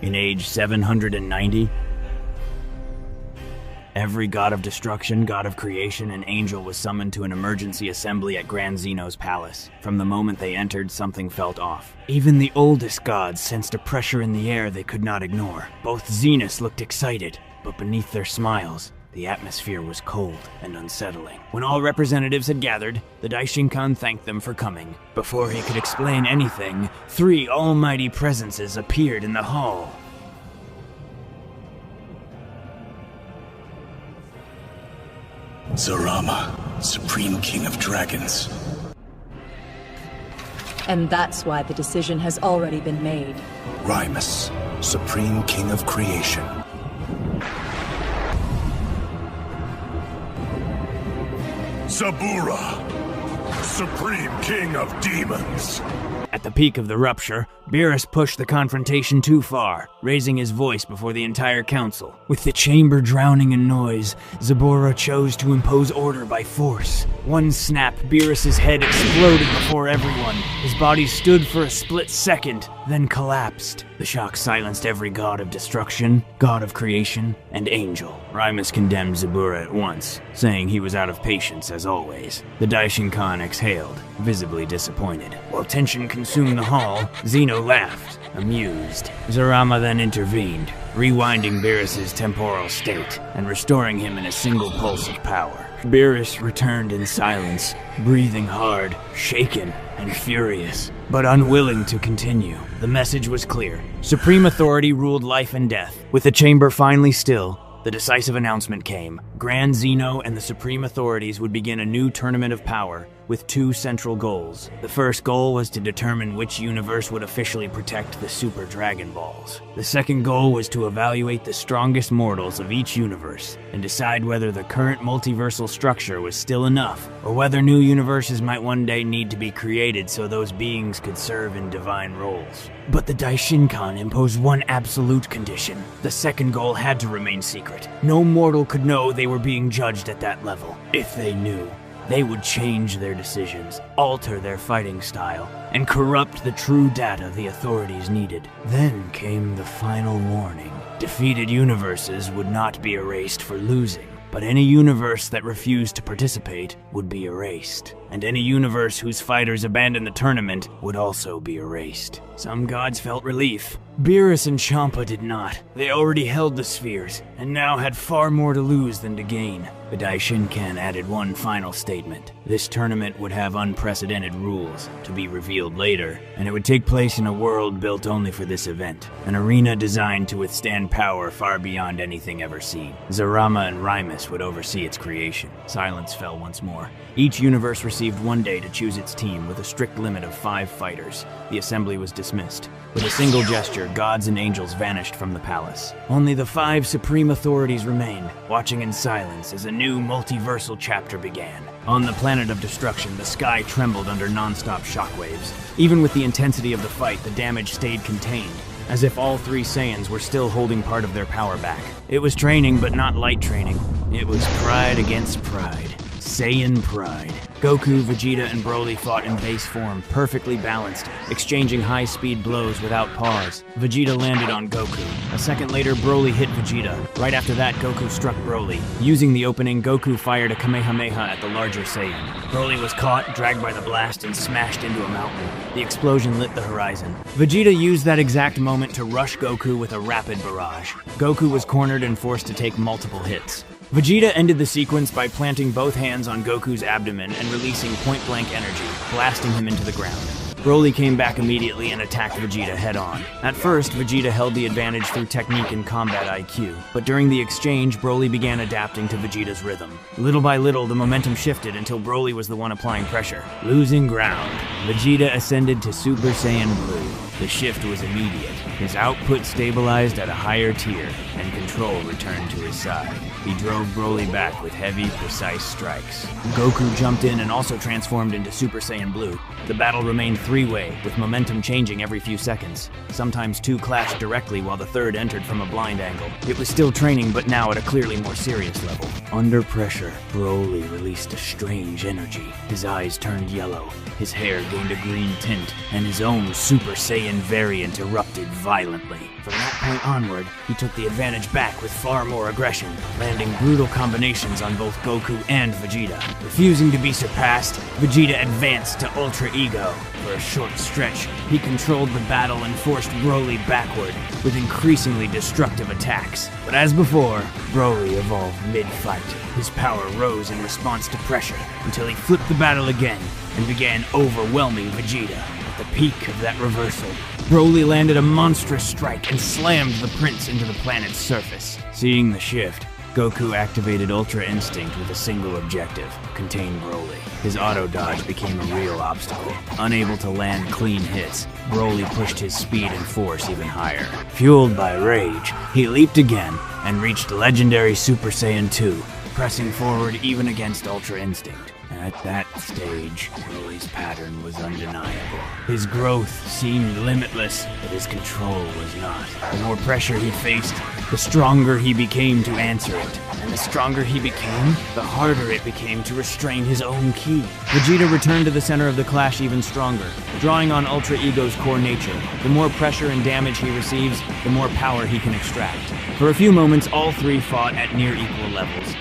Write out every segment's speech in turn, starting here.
in age 790. Every god of destruction, god of creation, and angel was summoned to an emergency assembly at Grand Zeno's palace. From the moment they entered, something felt off. Even the oldest gods sensed a pressure in the air they could not ignore. Both Zenus looked excited, but beneath their smiles, the atmosphere was cold and unsettling. When all representatives had gathered, the Daishinkan thanked them for coming. Before he could explain anything, 3 almighty presences appeared in the hall. Zarama, Supreme King of Dragons. And that's why the decision has already been made. Rimus, Supreme King of Creation. Zabura, Supreme King of Demons. At the peak of the rupture, Beerus pushed the confrontation too far, raising his voice before the entire council. With the chamber drowning in noise, Zabura chose to impose order by force. One snap, Beerus's head exploded before everyone. His body stood for a split second, then collapsed. The shock silenced every god of destruction, god of creation, and angel. Rimus condemned Zabura at once, saying he was out of patience as always. The Daishinkan exhaled, visibly disappointed. While tension consumed the hall, Zeno laughed, amused. Zarama then intervened, rewinding Beerus's temporal state and restoring him in a single pulse of power. Beerus returned in silence, breathing hard, shaken, and furious, but unwilling to continue. The message was clear. Supreme authority ruled life and death. With the chamber finally still, the decisive announcement came. Grand Zeno and the Supreme Authorities would begin a new tournament of power with 2 central goals. The first goal was to determine which universe would officially protect the Super Dragon Balls. The second goal was to evaluate the strongest mortals of each universe and decide whether the current multiversal structure was still enough, or whether new universes might one day need to be created so those beings could serve in divine roles. But the Daishinkan imposed one absolute condition. The second goal had to remain secret. No mortal could know they were being judged at that level. If they knew, they would change their decisions, alter their fighting style, and corrupt the true data the authorities needed. Then came the final warning. Defeated universes would not be erased for losing, but any universe that refused to participate would be erased. And any universe whose fighters abandoned the tournament would also be erased. Some gods felt relief. Beerus and Champa did not. They already held the spheres, and now had far more to lose than to gain. The Daishinkan added one final statement. This tournament would have unprecedented rules, to be revealed later, and it would take place in a world built only for this event. An arena designed to withstand power far beyond anything ever seen. Zarama and Rimus would oversee its creation. Silence fell once more. Each universe received 1 day to choose its team with a strict limit of 5 fighters. The assembly was dismissed. With a single gesture, gods and angels vanished from the palace. Only the 5 supreme authorities remained, watching in silence as a new multiversal chapter began. On the planet of destruction, the sky trembled under non-stop shockwaves. Even with the intensity of the fight, the damage stayed contained, as if all 3 Saiyans were still holding part of their power back. It was training, but not light training. It was pride against pride. Saiyan pride. Goku, Vegeta, and Broly fought in base form, perfectly balanced, exchanging high-speed blows without pause. Vegeta landed on Goku. A second later, Broly hit Vegeta. Right after that, Goku struck Broly. Using the opening, Goku fired a Kamehameha at the larger Saiyan. Broly was caught, dragged by the blast, and smashed into a mountain. The explosion lit the horizon. Vegeta used that exact moment to rush Goku with a rapid barrage. Goku was cornered and forced to take multiple hits. Vegeta ended the sequence by planting both hands on Goku's abdomen and releasing point-blank energy, blasting him into the ground. Broly came back immediately and attacked Vegeta head-on. At first, Vegeta held the advantage through technique and combat IQ, but during the exchange, Broly began adapting to Vegeta's rhythm. Little by little, the momentum shifted until Broly was the one applying pressure. Losing ground, Vegeta ascended to Super Saiyan Blue. The shift was immediate. His output stabilized at a higher tier, and control returned to his side. He drove Broly back with heavy, precise strikes. Goku jumped in and also transformed into Super Saiyan Blue. The battle remained 3-way, with momentum changing every few seconds. Sometimes 2 clashed directly while the third entered from a blind angle. It was still training, but now at a clearly more serious level. Under pressure, Broly released a strange energy. His eyes turned yellow, his hair gained a green tint, and his own Super Saiyan Saiyan variant erupted violently. From that point onward, he took the advantage back with far more aggression, landing brutal combinations on both Goku and Vegeta. Refusing to be surpassed, Vegeta advanced to Ultra Ego. For a short stretch, he controlled the battle and forced Broly backward, with increasingly destructive attacks. But as before, Broly evolved mid-fight. His power rose in response to pressure, until he flipped the battle again and began overwhelming Vegeta. At the peak of that reversal, Broly landed a monstrous strike and slammed the prince into the planet's surface. Seeing the shift, Goku activated Ultra Instinct with a single objective: contain Broly. His auto-dodge became a real obstacle. Unable to land clean hits, Broly pushed his speed and force even higher. Fueled by rage, he leaped again and reached legendary Super Saiyan 2, pressing forward even against Ultra Instinct. At that stage, Broly's pattern was undeniable. His growth seemed limitless, but his control was not. The more pressure he faced, the stronger he became to answer it. And the stronger he became, the harder it became to restrain his own ki. Vegeta returned to the center of the clash even stronger, drawing on Ultra Ego's core nature. The more pressure and damage he receives, the more power he can extract. For a few moments, all three fought at near equal levels.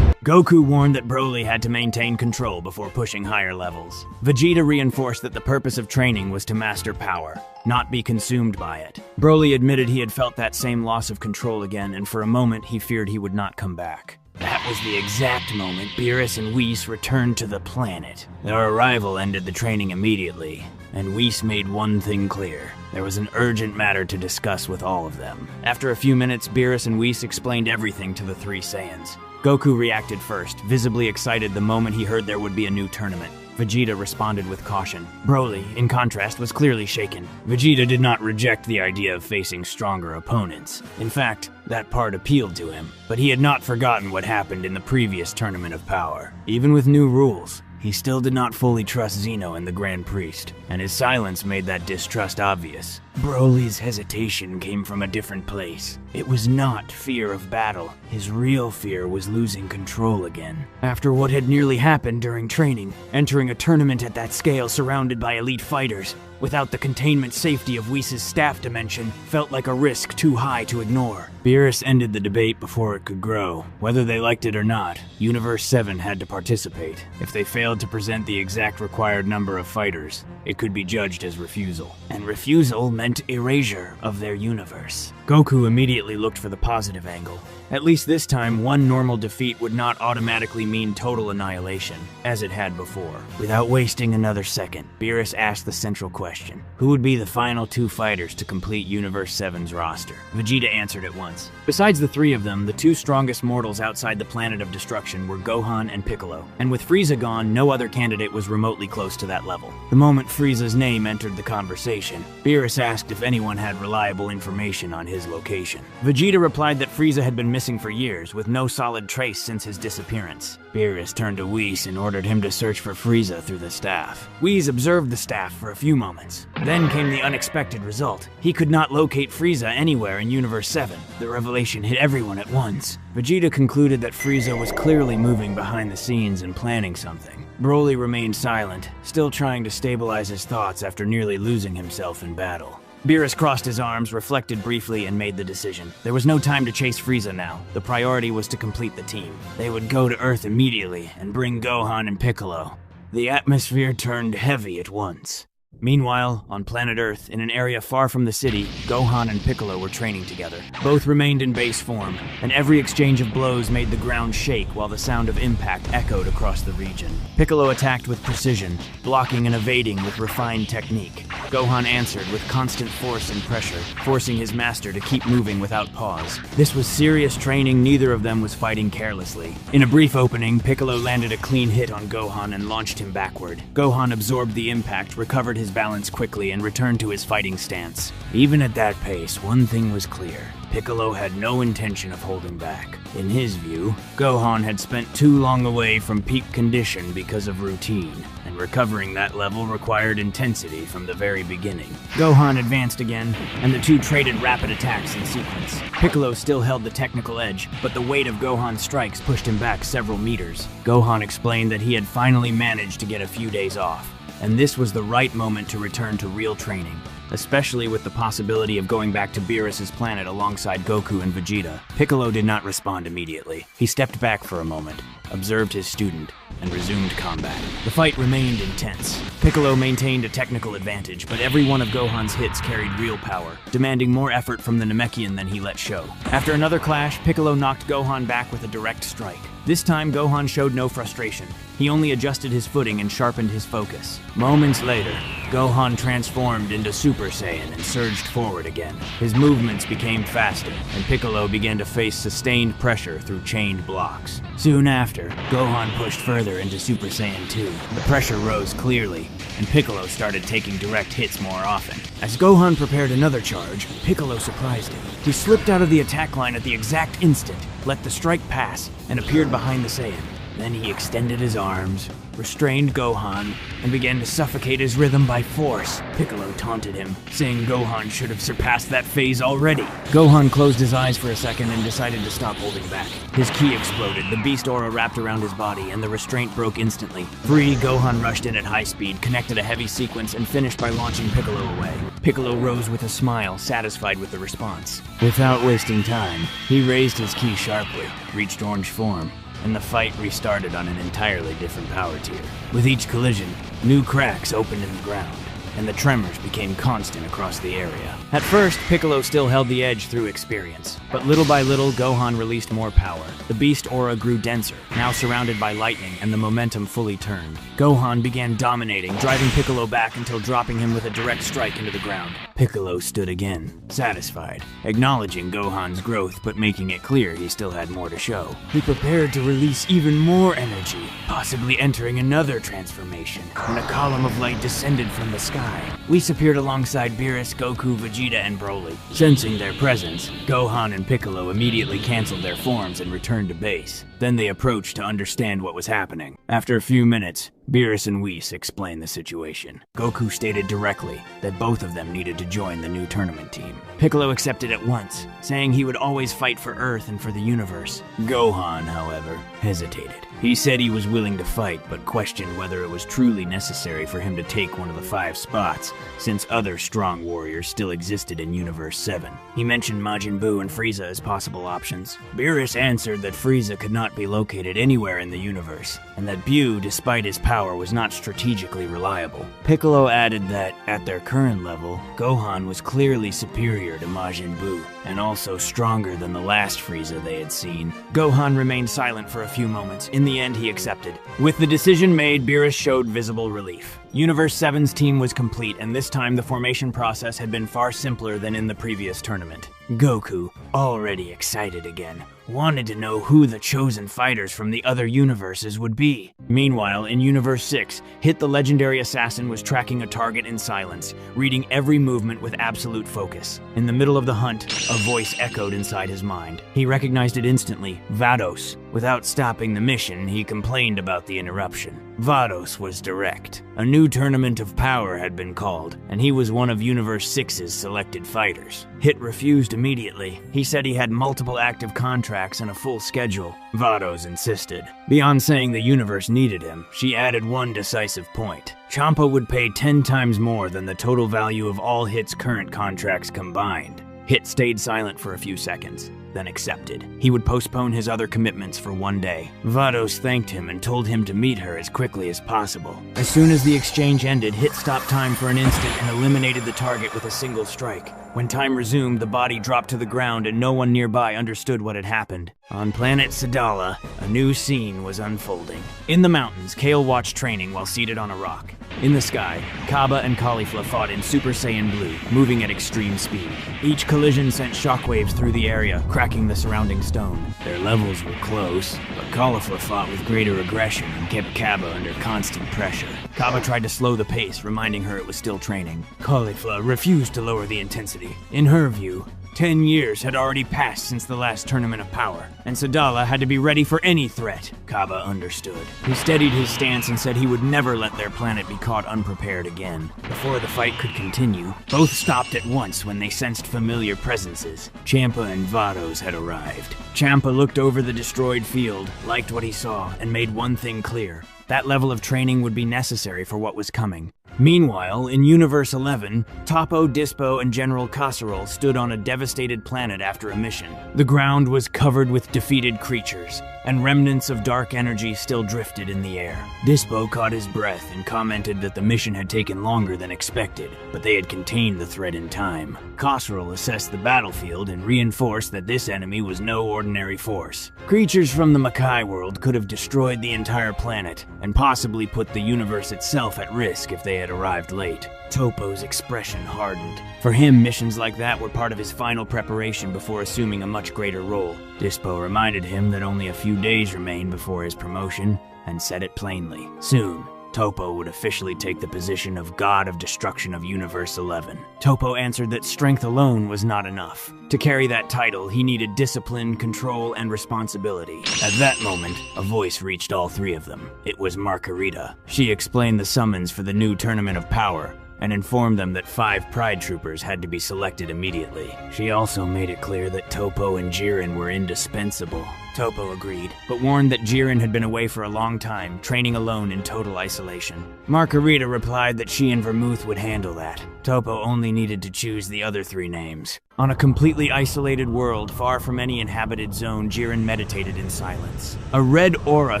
Goku warned that Broly had to maintain control before pushing higher levels. Vegeta reinforced that the purpose of training was to master power, not be consumed by it. Broly admitted he had felt that same loss of control again, and for a moment he feared he would not come back. That was the exact moment Beerus and Whis returned to the planet. Their arrival ended the training immediately, and Whis made one thing clear. There was an urgent matter to discuss with all of them. After a few minutes, Beerus and Whis explained everything to the three Saiyans. Goku reacted first, visibly excited the moment he heard there would be a new tournament. Vegeta responded with caution. Broly, in contrast, was clearly shaken. Vegeta did not reject the idea of facing stronger opponents. In fact, that part appealed to him, but he had not forgotten what happened in the previous Tournament of Power. Even with new rules, he still did not fully trust Zeno and the Grand Priest, and his silence made that distrust obvious. Broly's hesitation came from a different place. It was not fear of battle. His real fear was losing control again. After what had nearly happened during training, entering a tournament at that scale surrounded by elite fighters, without the containment safety of Whis' staff dimension, felt like a risk too high to ignore. Beerus ended the debate before it could grow. Whether they liked it or not, Universe 7 had to participate. If they failed to present the exact required number of fighters, it could be judged as refusal. And refusal meant erasure of their universe. Goku immediately looked for the positive angle. At least this time, one normal defeat would not automatically mean total annihilation, as it had before. Without wasting another second, Beerus asked the central question. Who would be the final 2 fighters to complete Universe 7's roster? Vegeta answered at once. Besides the 3 of them, the 2 strongest mortals outside the planet of destruction were Gohan and Piccolo. And with Frieza gone, no other candidate was remotely close to that level. The moment Frieza's name entered the conversation, Beerus asked if anyone had reliable information on his location. Vegeta replied that Frieza had been missing for years, with no solid trace since his disappearance. Beerus turned to Whis and ordered him to search for Frieza through the staff. Whis observed the staff for a few moments. Then came the unexpected result. He could not locate Frieza anywhere in Universe 7. The revelation hit everyone at once. Vegeta concluded that Frieza was clearly moving behind the scenes and planning something. Broly remained silent, still trying to stabilize his thoughts after nearly losing himself in battle. Beerus crossed his arms, reflected briefly, and made the decision. There was no time to chase Frieza now. The priority was to complete the team. They would go to Earth immediately and bring Gohan and Piccolo. The atmosphere turned heavy at once. Meanwhile, on planet Earth, in an area far from the city, Gohan and Piccolo were training together. Both remained in base form, and every exchange of blows made the ground shake while the sound of impact echoed across the region. Piccolo attacked with precision, blocking and evading with refined technique. Gohan answered with constant force and pressure, forcing his master to keep moving without pause. This was serious training. Neither of them was fighting carelessly. In a brief opening, Piccolo landed a clean hit on Gohan and launched him backward. Gohan absorbed the impact, recovered his balance quickly, and returned to his fighting stance. Even at that pace, one thing was clear. Piccolo had no intention of holding back. In his view, Gohan had spent too long away from peak condition because of routine, and recovering that level required intensity from the very beginning. Gohan advanced again, and the 2 traded rapid attacks in sequence. Piccolo still held the technical edge, but the weight of Gohan's strikes pushed him back several meters. Gohan explained that he had finally managed to get a few days off, and this was the right moment to return to real training, especially with the possibility of going back to Beerus' planet alongside Goku and Vegeta. Piccolo did not respond immediately. He stepped back for a moment, observed his student, and resumed combat. The fight remained intense. Piccolo maintained a technical advantage, but every one of Gohan's hits carried real power, demanding more effort from the Namekian than he let show. After another clash, Piccolo knocked Gohan back with a direct strike. This time, Gohan showed no frustration. He only adjusted his footing and sharpened his focus. Moments later, Gohan transformed into Super Saiyan and surged forward again. His movements became faster, and Piccolo began to face sustained pressure through chained blocks. Soon after, Gohan pushed further into Super Saiyan 2. The pressure rose clearly, and Piccolo started taking direct hits more often. As Gohan prepared another charge, Piccolo surprised him. He slipped out of the attack line at the exact instant, let the strike pass, and appeared behind the Saiyan. Then he extended his arms, restrained Gohan, and began to suffocate his rhythm by force. Piccolo taunted him, saying Gohan should have surpassed that phase already. Gohan closed his eyes for a second and decided to stop holding back. His ki exploded, the beast aura wrapped around his body, and the restraint broke instantly. Free, Gohan rushed in at high speed, connected a heavy sequence, and finished by launching Piccolo away. Piccolo rose with a smile, satisfied with the response. Without wasting time, he raised his ki sharply, reached orange form, and the fight restarted on an entirely different power tier. With each collision, new cracks opened in the ground, and the tremors became constant across the area. At first, Piccolo still held the edge through experience, but little by little, Gohan released more power. The beast aura grew denser, now surrounded by lightning, and the momentum fully turned. Gohan began dominating, driving Piccolo back until dropping him with a direct strike into the ground. Piccolo stood again, satisfied, acknowledging Gohan's growth but making it clear he still had more to show. He prepared to release even more energy, possibly entering another transformation, when a column of light descended from the sky. Whis appeared alongside Beerus, Goku, Vegeta, and Broly. Sensing their presence, Gohan and Piccolo immediately canceled their forms and returned to base. Then they approached to understand what was happening. After a few minutes, Beerus and Whis explained the situation. Goku stated directly that both of them needed to join the new tournament team. Piccolo accepted at once, saying he would always fight for Earth and for the universe. Gohan, however, hesitated. He said he was willing to fight, but questioned whether it was truly necessary for him to take one of the 5 spots, since other strong warriors still existed in Universe 7. He mentioned Majin Buu and Frieza as possible options. Beerus answered that Frieza could not be located anywhere in the universe, and that Buu, despite his power, was not strategically reliable. Piccolo added that, at their current level, Gohan was clearly superior to Majin Buu, and also stronger than the last Frieza they had seen. Gohan remained silent for a few moments. In the end, he accepted. With the decision made, Beerus showed visible relief. Universe 7's team was complete, and this time the formation process had been far simpler than in the previous tournament. Goku, already excited again, wanted to know who the chosen fighters from the other universes would be. Meanwhile, in Universe 6, Hit the legendary assassin was tracking a target in silence, reading every movement with absolute focus. In the middle of the hunt, a voice echoed inside his mind. He recognized it instantly, Vados. Without stopping the mission, he complained about the interruption. Vados was direct. A new tournament of power had been called, and he was one of Universe 6's selected fighters. Hit refused immediately. He said he had multiple active contracts and a full schedule. Vados insisted. Beyond saying the universe needed him, she added one decisive point. Champa would pay 10 times more than the total value of all Hit's current contracts combined. Hit stayed silent for a few seconds, then accepted. He would postpone his other commitments for one day. Vados thanked him and told him to meet her as quickly as possible. As soon as the exchange ended, Hit stopped time for an instant and eliminated the target with a single strike. When time resumed, the body dropped to the ground and no one nearby understood what had happened. On planet Sadala, a new scene was unfolding. In the mountains, Kale watched training while seated on a rock. In the sky, Kaba and Caulifla fought in Super Saiyan Blue, moving at extreme speed. Each collision sent shockwaves through the area, cracking the surrounding stone. Their levels were close, but Caulifla fought with greater aggression and kept Kaba under constant pressure. Kaba tried to slow the pace, reminding her it was still training. Caulifla refused to lower the intensity. In her view, 10 years had already passed since the last Tournament of Power, and Sadala had to be ready for any threat. Kaba understood. He steadied his stance and said he would never let their planet be caught unprepared again. Before the fight could continue, both stopped at once when they sensed familiar presences. Champa and Vados had arrived. Champa looked over the destroyed field, liked what he saw, and made one thing clear. That level of training would be necessary for what was coming. Meanwhile, in Universe 11, Toppo, Dispo, and General Casserole stood on a devastated planet after a mission. The ground was covered with defeated creatures, and remnants of dark energy still drifted in the air. Dispo caught his breath and commented that the mission had taken longer than expected, but they had contained the threat in time. Casserole assessed the battlefield and reinforced that this enemy was no ordinary force. Creatures from the Makai world could have destroyed the entire planet, and possibly put the universe itself at risk if they had arrived late. Toppo's expression hardened. For him, missions like that were part of his final preparation before assuming a much greater role. Dispo reminded him that only a few days remained before his promotion, and said it plainly. Soon, Toppo would officially take the position of God of Destruction of Universe 11. Toppo answered that strength alone was not enough. To carry that title, he needed discipline, control, and responsibility. At that moment, a voice reached all three of them. It was Margarita. She explained the summons for the new Tournament of Power, and informed them that 5 Pride Troopers had to be selected immediately. She also made it clear that Toppo and Jiren were indispensable. Toppo agreed, but warned that Jiren had been away for a long time, training alone in total isolation. Margarita replied that she and Vermouth would handle that. Toppo only needed to choose the other 3 names. On a completely isolated world, far from any inhabited zone, Jiren meditated in silence. A red aura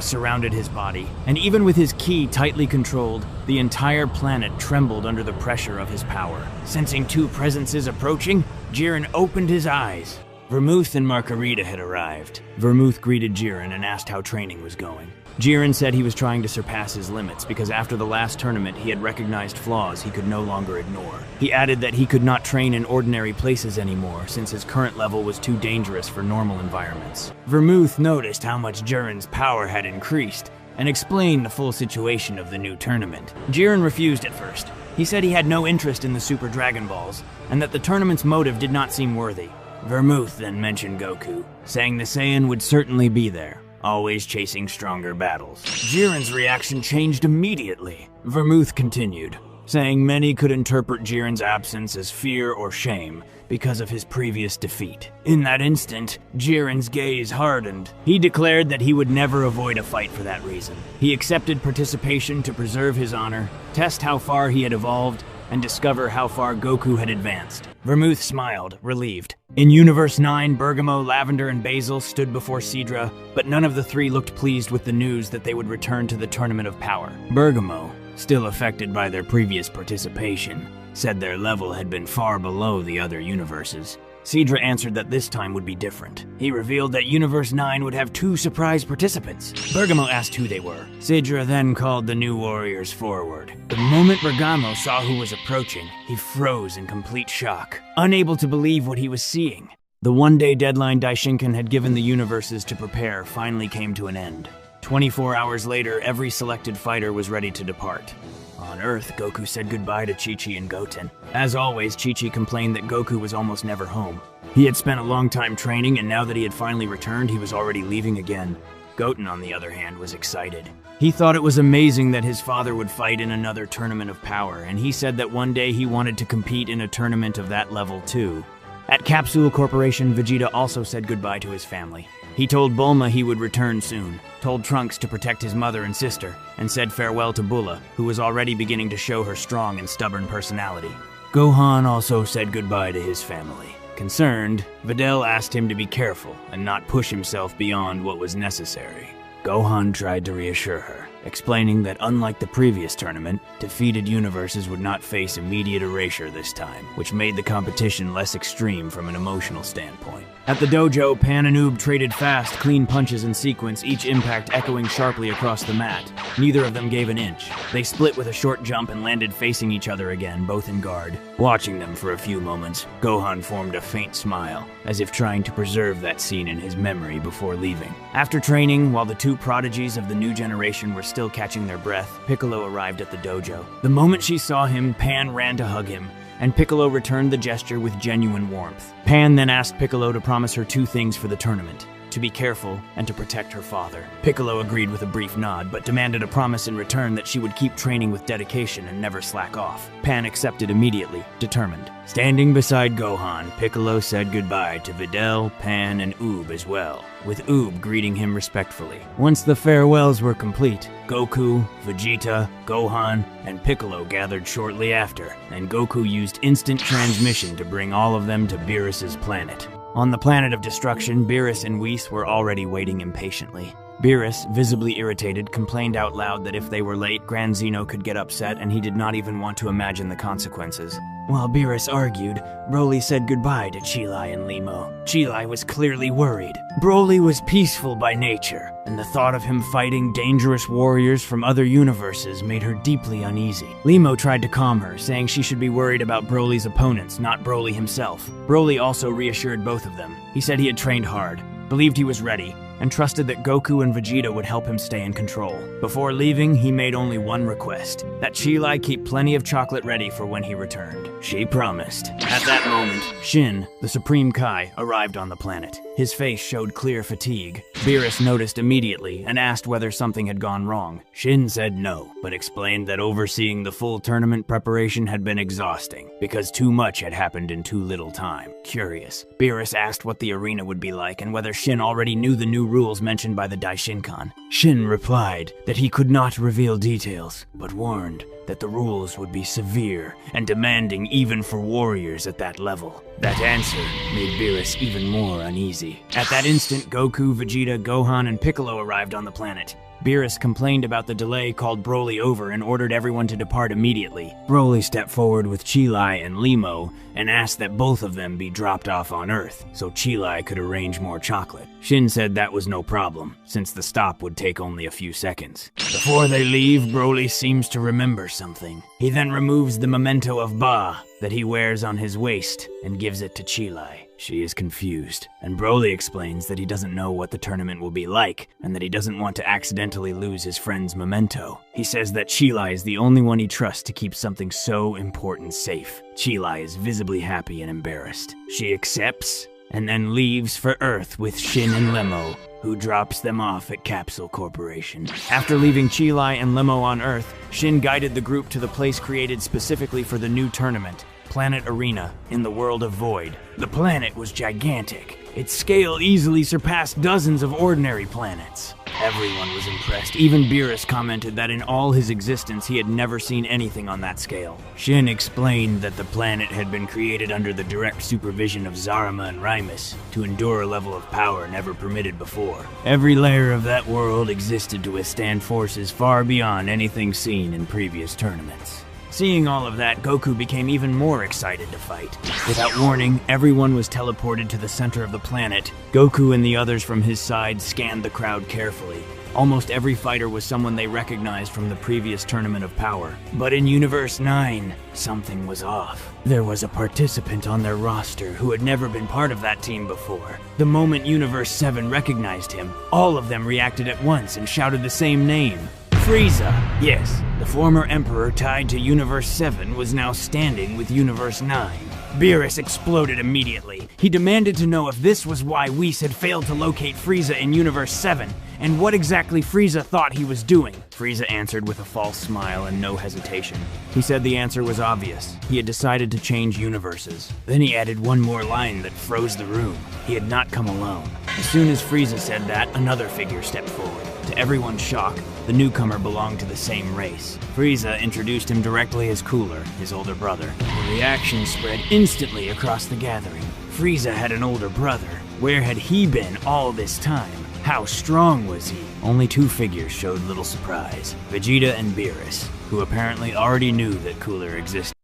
surrounded his body, and even with his ki tightly controlled, the entire planet trembled under the pressure of his power. Sensing 2 presences approaching, Jiren opened his eyes. Vermouth and Margarita had arrived. Vermouth greeted Jiren and asked how training was going. Jiren said he was trying to surpass his limits because after the last tournament he had recognized flaws he could no longer ignore. He added that he could not train in ordinary places anymore since his current level was too dangerous for normal environments. Vermouth noticed how much Jiren's power had increased and explained the full situation of the new tournament. Jiren refused at first. He said he had no interest in the Super Dragon Balls and that the tournament's motive did not seem worthy. Vermouth then mentioned Goku, saying the Saiyan would certainly be there. always chasing stronger battles. Jiren's reaction changed immediately. Vermouth continued, saying many could interpret Jiren's absence as fear or shame because of his previous defeat. In that instant, Jiren's gaze hardened. He declared that he would never avoid a fight for that reason. He accepted participation to preserve his honor, test how far he had evolved, and discover how far Goku had advanced. Vermouth smiled, relieved. In Universe 9, Bergamo, Lavender, and Basil stood before Sidra, but none of the three looked pleased with the news that they would return to the Tournament of Power. Bergamo, still affected by their previous participation, said their level had been far below the other universes. Sidra answered that this time would be different. He revealed that Universe 9 would have 2 surprise participants. Bergamo asked who they were. Sidra then called the new warriors forward. The moment Bergamo saw who was approaching, he froze in complete shock, unable to believe what he was seeing. The one-day deadline Daishinkan had given the universes to prepare finally came to an end. 24 hours later, every selected fighter was ready to depart. On Earth, Goku said goodbye to Chi-Chi and Goten. As always, Chi-Chi complained that Goku was almost never home. He had spent a long time training, and now that he had finally returned, he was already leaving again. Goten, on the other hand, was excited. He thought it was amazing that his father would fight in another Tournament of Power, and he said that one day he wanted to compete in a tournament of that level too. At Capsule Corporation, Vegeta also said goodbye to his family. He told Bulma he would return soon, told Trunks to protect his mother and sister, and said farewell to Bulla, who was already beginning to show her strong and stubborn personality. Gohan also said goodbye to his family. Concerned, Videl asked him to be careful and not push himself beyond what was necessary. Gohan tried to reassure her, explaining that unlike the previous tournament, defeated universes would not face immediate erasure this time, which made the competition less extreme from an emotional standpoint. At the dojo, Pan and Oob traded fast, clean punches in sequence, each impact echoing sharply across the mat. Neither of them gave an inch. They split with a short jump and landed facing each other again, both in guard. Watching them for a few moments, Gohan formed a faint smile, as if trying to preserve that scene in his memory before leaving. After training, while the 2 prodigies of the new generation were still catching their breath, Piccolo arrived at the dojo. The moment she saw him, Pan ran to hug him, and Piccolo returned the gesture with genuine warmth. Pan then asked Piccolo to promise her 2 things for the tournament: to be careful and to protect her father. Piccolo agreed with a brief nod, but demanded a promise in return that she would keep training with dedication and never slack off. Pan accepted immediately, determined. Standing beside Gohan, Piccolo said goodbye to Videl, Pan, and Oob as well, with Oob greeting him respectfully. Once the farewells were complete, Goku, Vegeta, Gohan, and Piccolo gathered shortly after, and Goku used instant transmission to bring all of them to Beerus's planet. On the planet of destruction, Beerus and Whis were already waiting impatiently. Beerus, visibly irritated, complained out loud that if they were late, Grand Zeno could get upset and he did not even want to imagine the consequences. While Beerus argued, Broly said goodbye to Chilai and Limo. Chilai was clearly worried. Broly was peaceful by nature, and the thought of him fighting dangerous warriors from other universes made her deeply uneasy. Limo tried to calm her, saying she should be worried about Broly's opponents, not Broly himself. Broly also reassured both of them. He said he had trained hard, believed he was ready, and trusted that Goku and Vegeta would help him stay in control. Before leaving, he made only one request: that Chilai keep plenty of chocolate ready for when he returned. She promised. At that moment, Shin, the Supreme Kai, arrived on the planet. His face showed clear fatigue. Beerus noticed immediately and asked whether something had gone wrong. Shin said no, but explained that overseeing the full tournament preparation had been exhausting, because too much had happened in too little time. Curious, Beerus asked what the arena would be like and whether Shin already knew the new rules mentioned by the Daishinkan. Shin replied that he could not reveal details, but warned that the rules would be severe and demanding even for warriors at that level. That answer made Beerus even more uneasy. At that instant, Goku, Vegeta, Gohan, and Piccolo arrived on the planet. Beerus complained about the delay, called Broly over, and ordered everyone to depart immediately. Broly stepped forward with Chilai and Limo and asked that both of them be dropped off on Earth so Chilai could arrange more chocolate. Shin said that was no problem, since the stop would take only a few seconds. Before they leave, Broly seems to remember something. He then removes the memento of Ba that he wears on his waist and gives it to Chilai. She is confused, and Broly explains that he doesn't know what the tournament will be like, and that he doesn't want to accidentally lose his friend's memento. He says that Chilai is the only one he trusts to keep something so important safe. Chilai is visibly happy and embarrassed. She accepts and then leaves for Earth with Shin and Lemo, who drops them off at Capsule Corporation. After leaving Chilai and Lemo on Earth, Shin guided the group to the place created specifically for the new tournament, Planet Arena, in the world of Void. The planet was gigantic. Its scale easily surpassed dozens of ordinary planets. Everyone was impressed. Even Beerus commented that in all his existence he had never seen anything on that scale. Shin explained that the planet had been created under the direct supervision of Zarama and Rymus to endure a level of power never permitted before. Every layer of that world existed to withstand forces far beyond anything seen in previous tournaments. Seeing all of that, Goku became even more excited to fight. Without warning, everyone was teleported to the center of the planet. Goku and the others from his side scanned the crowd carefully. Almost every fighter was someone they recognized from the previous Tournament of Power. But in Universe 9, something was off. There was a participant on their roster who had never been part of that team before. The moment Universe 7 recognized him, all of them reacted at once and shouted the same name. Frieza! Yes, the former Emperor tied to Universe 7 was now standing with Universe 9. Beerus exploded immediately. He demanded to know if this was why Whis had failed to locate Frieza in Universe 7, and what exactly Frieza thought he was doing. Frieza answered with a false smile and no hesitation. He said the answer was obvious. He had decided to change universes. Then he added one more line that froze the room. He had not come alone. As soon as Frieza said that, another figure stepped forward. To everyone's shock, the newcomer belonged to the same race. Frieza introduced him directly as Cooler, his older brother. The reaction spread instantly across the gathering. Frieza had an older brother. Where had he been all this time? How strong was he? Only two figures showed little surprise. Vegeta and Beerus, who apparently already knew that Cooler existed.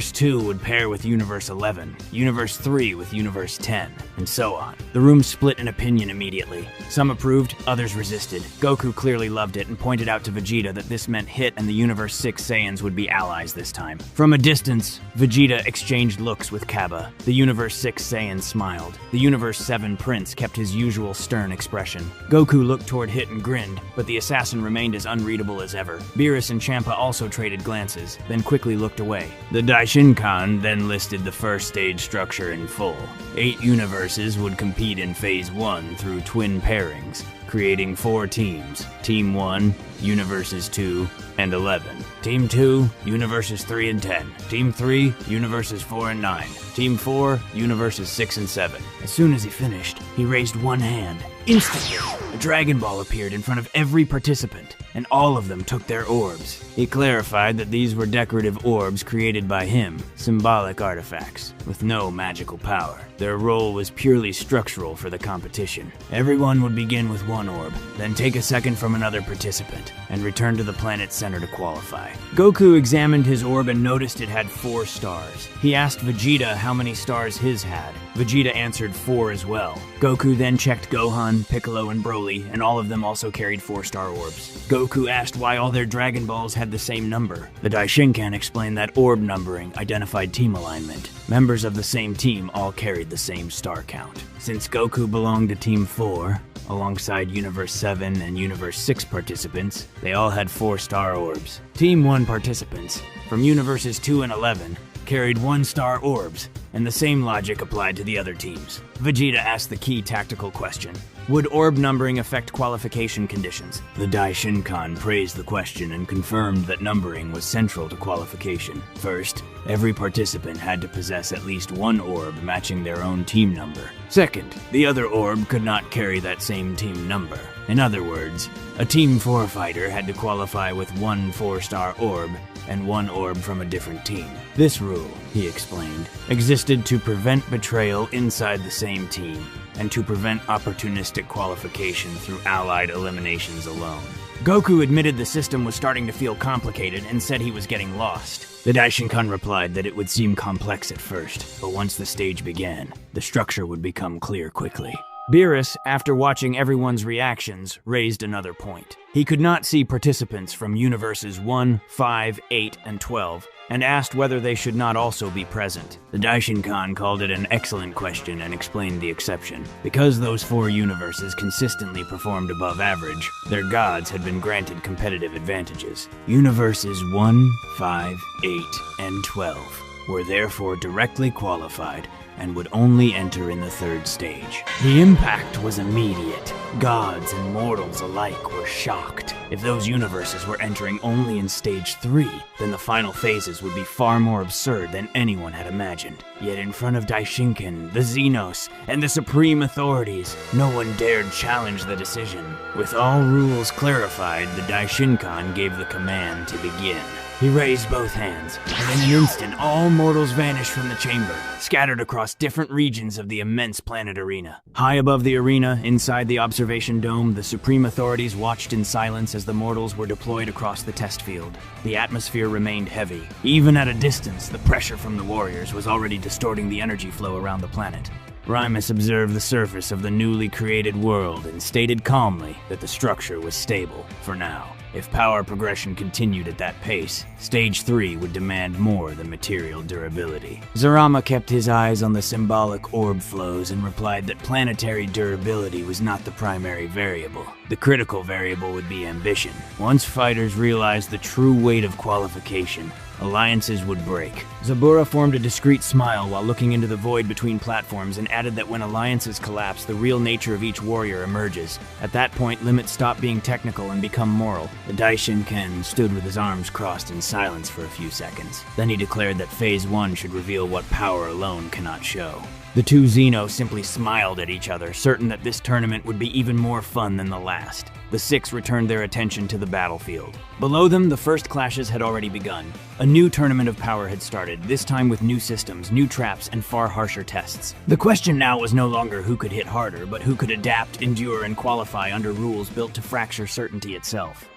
Universe 2 would pair with Universe 11, Universe 3 with Universe 10, and so on. The room split in opinion immediately. Some approved, others resisted. Goku clearly loved it and pointed out to Vegeta that this meant Hit and the Universe 6 Saiyans would be allies this time. From a distance, Vegeta exchanged looks with Kaba. The Universe 6 Saiyan smiled. The Universe 7 Prince kept his usual stern expression. Goku looked toward Hit and grinned, but the assassin remained as unreadable as ever. Beerus and Champa also traded glances, then quickly looked away. The Daishinkan then listed the first stage structure in full. 8 universes would compete in Phase 1 through twin pairings, creating 4 teams. Team 1, Universes 2 and 11. Team 2, Universes 3 and 10. Team 3, Universes 4 and 9. Team 4, Universes 6 and 7. As soon as he finished, he raised one hand. Instantly, a Dragon Ball appeared in front of every participant, and all of them took their orbs. He clarified that these were decorative orbs created by him, symbolic artifacts, with no magical power. Their role was purely structural for the competition. Everyone would begin with one orb, then take a second from another participant, and return to the planet's center to qualify. Goku examined his orb and noticed it had 4 stars. He asked Vegeta how many stars his had. Vegeta answered 4 as well. Goku then checked Gohan, Piccolo, and Broly, and all of them also carried 4-star orbs. Goku asked why all their Dragon Balls had the same number. The Daishinkan explained that orb numbering identified team alignment. Members of the same team all carried the same star count. Since Goku belonged to Team 4, alongside Universe 7 and Universe 6 participants, they all had 4-star orbs. Team 1 participants, from Universes 2 and 11, carried 1-star orbs, and the same logic applied to the other teams. Vegeta asked the key tactical question: would orb numbering affect qualification conditions? The Daishinkan praised the question and confirmed that numbering was central to qualification. First, every participant had to possess at least one orb matching their own team number. Second, the other orb could not carry that same team number. In other words, a Team 4 fighter had to qualify with one 4-star orb and one orb from a different team. This rule, he explained, existed to prevent betrayal inside the same team and to prevent opportunistic qualification through allied eliminations alone. Goku admitted the system was starting to feel complicated and said he was getting lost. The Daishinkan replied that it would seem complex at first, but once the stage began, the structure would become clear quickly. Beerus, after watching everyone's reactions, raised another point. He could not see participants from Universes 1, 5, 8, and 12, and asked whether they should not also be present. The Daishinkan called it an excellent question and explained the exception. Because those 4 universes consistently performed above average, their gods had been granted competitive advantages. Universes 1, 5, 8, and 12 were therefore directly qualified and would only enter in the 3rd stage. The impact was immediate. Gods and mortals alike were shocked. If those universes were entering only in stage 3, then the final phases would be far more absurd than anyone had imagined. Yet in front of Daishinkan, the Xenos, and the Supreme Authorities, no one dared challenge the decision. With all rules clarified, the Daishinkan gave the command to begin. He raised both hands, and in an instant all mortals vanished from the chamber, scattered across different regions of the immense planet arena. High above the arena, inside the observation dome, the Supreme Authorities watched in silence as the mortals were deployed across the test field. The atmosphere remained heavy. Even at a distance, the pressure from the warriors was already distorting the energy flow around the planet. Rimus observed the surface of the newly created world and stated calmly that the structure was stable for now. If power progression continued at that pace, Stage 3 would demand more than material durability. Zarama kept his eyes on the symbolic orb flows and replied that planetary durability was not the primary variable. The critical variable would be ambition. Once fighters realized the true weight of qualification, alliances would break. Zabura formed a discreet smile while looking into the void between platforms and added that when alliances collapse, the real nature of each warrior emerges. At that point, limits stop being technical and become moral. The Daishinkan stood with his arms crossed in silence for a few seconds. Then he declared that Phase 1 should reveal what power alone cannot show. The 2 Xenos simply smiled at each other, certain that this tournament would be even more fun than the last. The 6 returned their attention to the battlefield. Below them, the first clashes had already begun. A new tournament of power had started, this time with new systems, new traps, and far harsher tests. The question now was no longer who could hit harder, but who could adapt, endure, and qualify under rules built to fracture certainty itself.